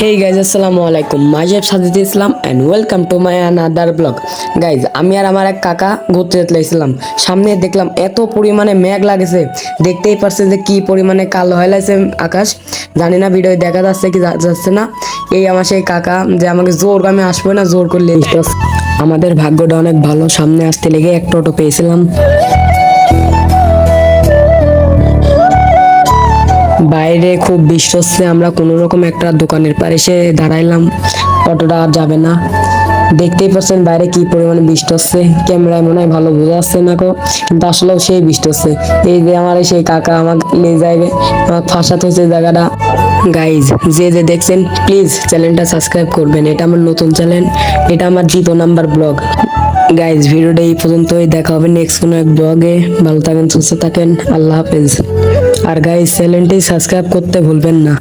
হেই guys আসসালামু আলাইকুম myself Sajid Islam and welcome to my another blog. Guys আমি আর আমার এক কাকা ঘুরতে যেতেছিলাম, সামনে দেখলাম এত পরিমাণে মেঘ লাগেছে, দেখতেই পারছেন যে কি পরিমাণে কালো হয়ে লাগছে আকাশ। জানি না ভিডিও দেখা যাচ্ছে কি যাচ্ছে না। এই আমার সেই কাকা যে আমাকে জোর আমি আসবো না জোর করলে আমাদের ভাগ্যটা অনেক ভালো, সামনে আসতে লেগে একটা অটো পেয়েছিলাম। বাইরে খুব বৃষ্টি হচ্ছে, আমরা কোনো রকম একটা দোকানের পাড়ে এসে দাঁড়াইলাম, অটোটা আর যাবে না। দেখতেই পাচ্ছেন বাইরে কি পরিমাণে বৃষ্টি হচ্ছে, ক্যামেরায় মনে হয় ভালো বোঝা যাচ্ছে না গো, কিন্তু আসলেও সেই বৃষ্টি হচ্ছে। এই যে আমার সেই কাকা আমাকে নিয়ে যাবে, আমার ফাঁসাতে হচ্ছে জায়গাটা। গাইজ যে যে দেখছেন প্লিজ চ্যানেলটা সাবস্ক্রাইব করবেন, এটা আমার নতুন চ্যানেল, এটা আমার 0 নাম্বার ব্লগ। গাইজ ভিডিওটা এই পর্যন্তই, দেখা হবে নেক্সট কোনো এক ব্লগে। ভালো থাকেন, সুস্থ থাকেন, আল্লাহ হাফেজ। আর গাইজ চ্যানেলটি সাবস্ক্রাইব করতে ভুলবেন না।